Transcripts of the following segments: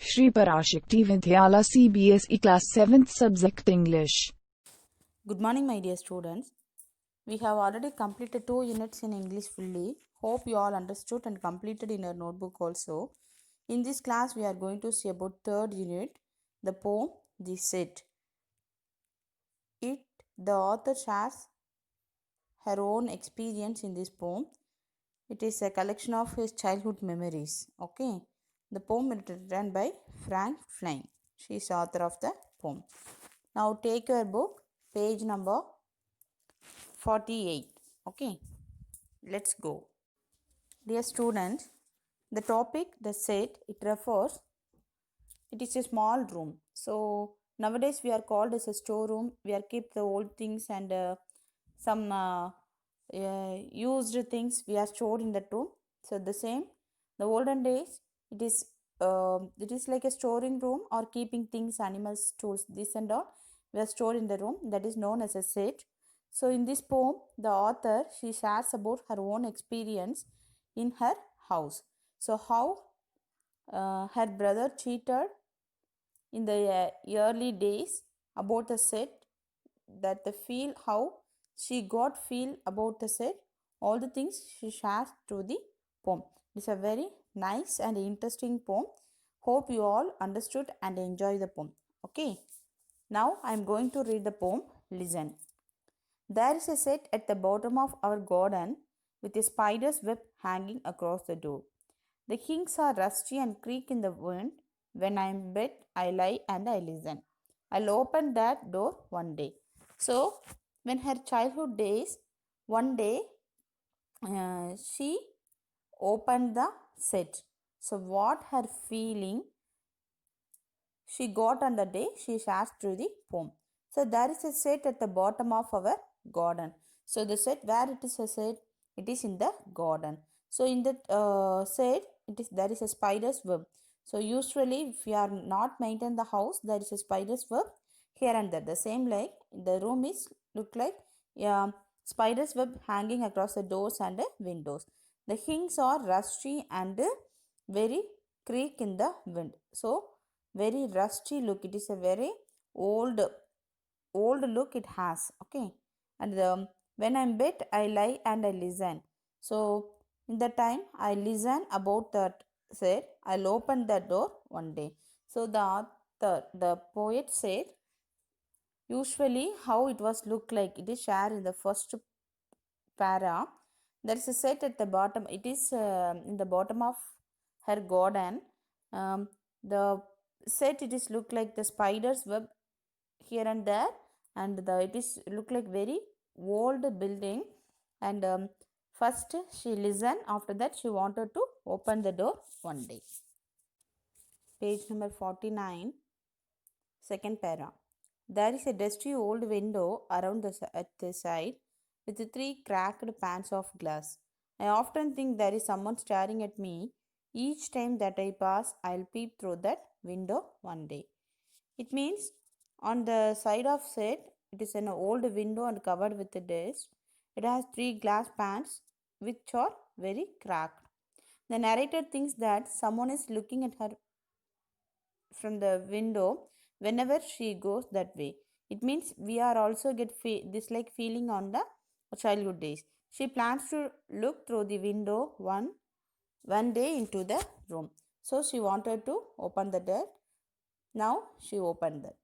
Shri Parasakthi Vidyalaya Cbse Class 7th Subject English. Good morning, my dear students. We have already completed 2 units in English fully. Hope you all understood and completed in your notebook also. In this class, we are going to see about third unit, the poem The Set. The author shares her own experience in this poem. It is a collection of his childhood memories. Okay. The poem is written by Frank Flynn. She is author of the poem. Now take your book, page number 48. Okay, let's go. Dear students, the topic, the set, it is a small room. So nowadays we are called as a storeroom. We are keep the old things and some used things we are stored in that room. So the same, the olden days, it is like a storing room or keeping things, animals, tools, this and all. We are stored in the room that is known as a set. So in this poem, the author she shares about her own experience in her house. So how her brother cheated in the early days about the set, that the feel how she got feel about the set, all the things she shares through the poem. It's a very nice and interesting poem. Hope you all understood and enjoy the poem. Okay, now I am going to read the poem. Listen. There is a set at the bottom of our garden with a spider's web hanging across the door. The hinges are rusty and creak in the wind. When I am in bed, I lie and I listen. I'll open that door one day. So, when her childhood days, one day she opened the set. So, what her feeling she got on the day she shares through the poem. So there is a set at the bottom of our garden. So the set where it is a set, it is in the garden. So in that set, there is a spider's web. So usually if we are not maintain the house, there is a spider's web here and there. The same like the room is look like spider's web hanging across the doors and windows. The hinges are rusty and very creak in the wind. So very rusty look, it is a very old look it has. Okay, and when I'm bed I lie and I listen. So in the time I listen about that said, I'll open the door one day. So the poet said usually how it was look like, it is shared in the first para. There is a set at the bottom, it is in the bottom of her garden. The set, it is look like the spider's web here and there, and it is look like very old building. And first she listened, after that she wanted to open the door one day. Page number 49, second para. There is a dusty old window around at the side with 3 cracked panes of glass. I often think there is someone staring at me. Each time that I pass, I'll peep through that window one day. It means on the side of it, it is an old window and covered with the dust. It has 3 glass panes which are very cracked. The narrator thinks that someone is looking at her from the window whenever she goes that way. It means we are also get this like feeling on the childhood days. She plans to look through the window one day into the room. So she wanted to open the door. Now she opened that.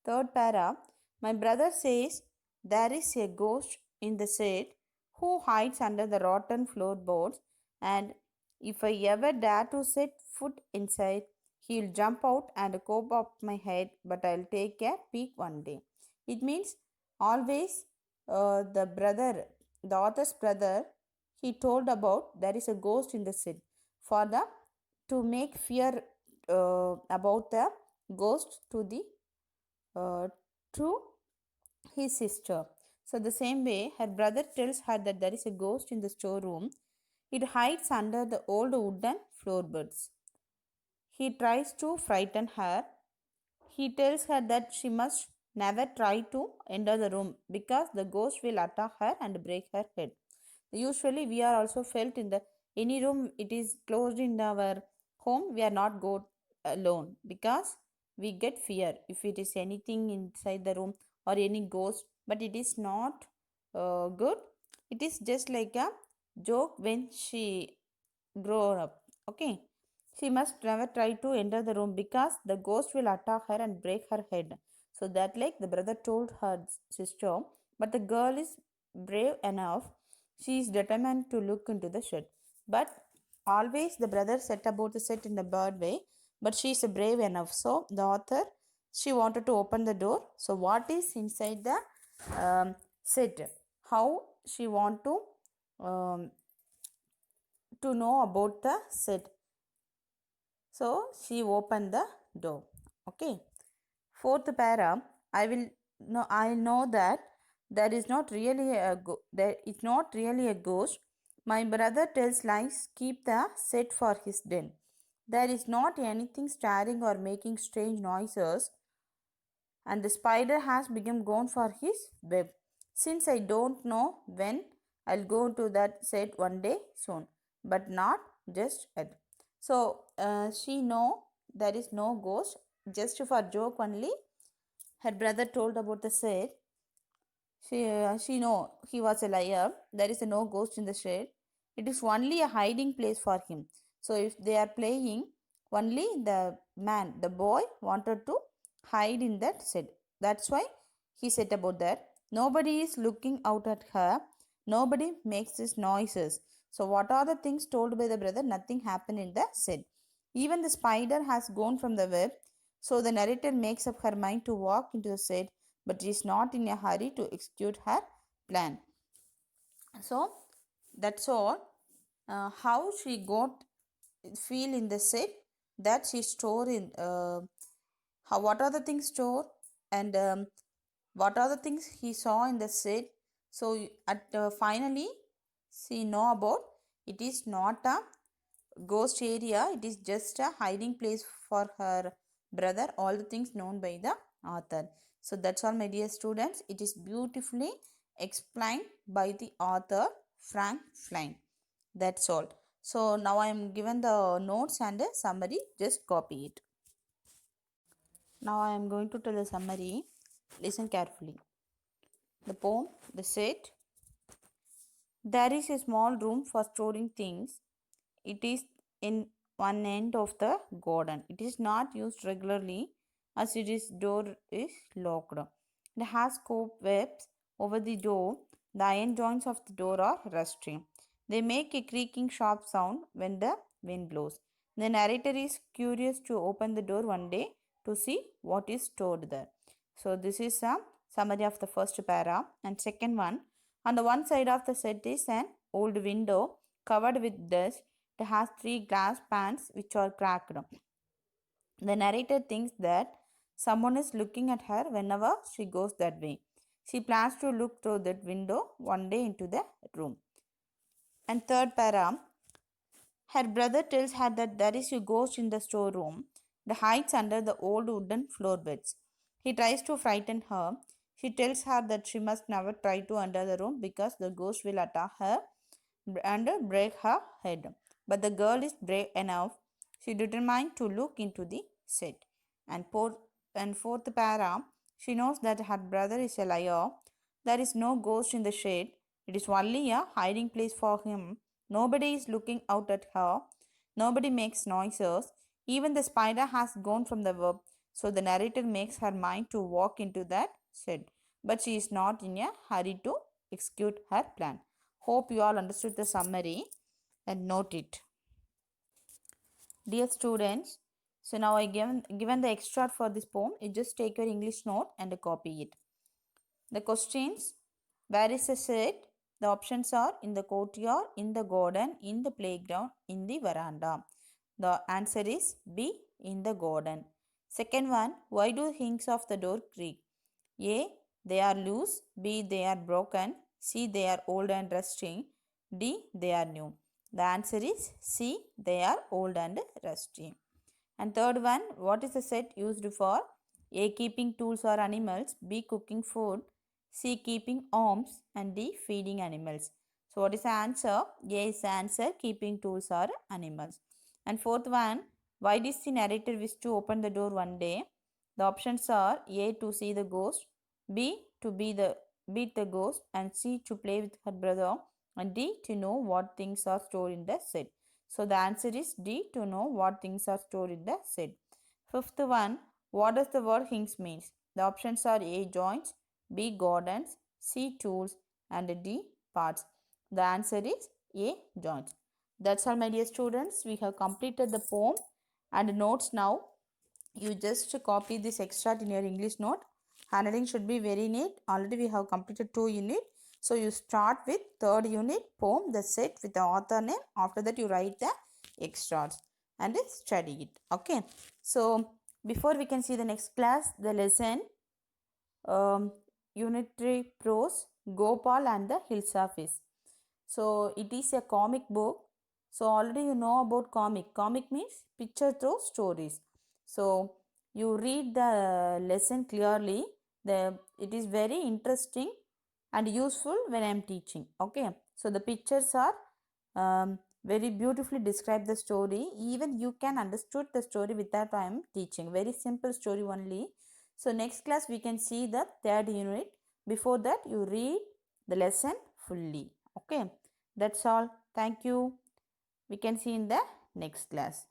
Third para. My brother says there is a ghost in the shed who hides under the rotten floorboards, and if I ever dare to set foot inside, he'll jump out and cope up my head, but I'll take a peek one day. It means always the author's brother, he told about there is a ghost in the shed for the to make fear about the ghost uh, to his sister. So, the same way, her brother tells her that there is a ghost in the storeroom. It hides under the old wooden floorboards. He tries to frighten her. He tells her that she must never try to enter the room because the ghost will attack her and break her head. Usually, we are also felt in the any room it is closed in our home. We are not go alone because we get fear if it is anything inside the room or any ghost, but it is not good. It is just like a joke when she grow up. Okay, she must never try to enter the room because the ghost will attack her and break her head. So that like the brother told her sister, but the girl is brave enough. She is determined to look into the shed. But always the brother set about the set in a bad way, but she is brave enough. So the author, she wanted to open the door. So what is inside the set? How she want to know about the set. So she opened the door. Okay. Fourth para, I know that there is not really a ghost. My brother tells lies, keep the set for his den. There is not anything staring or making strange noises, and the spider has become gone for his web. Since I don't know when, I'll go to that set one day soon, but not just yet. So she know there is no ghost. Just for joke only, her brother told about the set. She know he was a liar. There is no ghost in the shed. It is only a hiding place for him. So if they are playing, only the boy wanted to hide in that shed. That's why he said about that. Nobody is looking out at her. Nobody makes these noises. So what are the things told by the brother? Nothing happened in the shed. Even the spider has gone from the web. So the narrator makes up her mind to walk into the shed, but is not in a hurry to execute her plan. So that's all. How she got feel in the set, that she store in how, what are the things store, and what are the things he saw in the set. So at finally she know about it is not a ghost area, it is just a hiding place for her brother, all the things known by the author. So that's all, my dear students. It is beautifully explained by the author Frank Flynn. That's all. So now I am given the notes and a summary, just copy it. Now I am going to tell the summary. Listen carefully. The poem, the set. There is a small room for storing things. It is in one end of the garden. It is not used regularly as its door is locked. It has cobwebs over the door. The iron joints of the door are rusty. They make a creaking sharp sound when the wind blows. The narrator is curious to open the door one day to see what is stored there. So this is a summary of the first para. And second one, on the one side of the set is an old window covered with dust. It has three glass panes which are cracked. The narrator thinks that someone is looking at her whenever she goes that way. She plans to look through that window one day into the room. And third para, her brother tells her that there is a ghost in the storeroom that hides under the old wooden floorboards. He tries to frighten her. She tells her that she must never try to enter the room because the ghost will attack her and break her head. But the girl is brave enough. She determined to look into the set. And fourth para, she knows that her brother is a liar. There is no ghost in the shed. It is only a hiding place for him. Nobody is looking out at her. Nobody makes noises. Even the spider has gone from the web. So the narrator makes her mind to walk into that shed. But she is not in a hurry to execute her plan. Hope you all understood the summary and note it. Dear students, so now I given the extract for this poem. You just take your English note and copy it. The questions: where is the set? The options are in the courtyard, in the garden, in the playground, in the veranda. The answer is B, in the garden. Second one, why do hinges of the door creak? A, they are loose. B, they are broken. C, they are old and rusty. D, they are new. The answer is C, they are old and rusty. And third one, what is the set used for? A, keeping tools or animals. B, cooking food. C, keeping arms. And D, feeding animals. So what is the answer? A is the answer, keeping tools or animals. And fourth one, Why does the narrator wish to open the door one day? The options are A. To see the ghost, B. To beat the ghost, and C. To play with her brother, and D. To know what things are stored in the set. So the answer is D. To know what things are stored in the set. Fifth one, what does the word hints means? The options are A. Joints, B. Gardens, C. Tools, and D. Parts. The answer is A. Joints. That's all, my dear students. We have completed the poem and notes now. You just copy this extract in your English note. Handling should be very neat. Already we have completed 2 units. So you start with 3rd unit poem, the set with the author name. After that you write the extracts and study it. Okay. So before we can see the next class, the lesson unitary prose, Gopal and the Hills of His. So it is a comic book. So already you know about comic. Comic means picture through stories. So you read the lesson clearly. It is very interesting and useful when I am teaching. Okay. So the pictures are very beautifully describe the story. Even you can understood the story without I am teaching. Very simple story only. So next class we can see the 3rd unit. Before that you read the lesson fully. Okay. That's all. Thank you. We can see in the next class.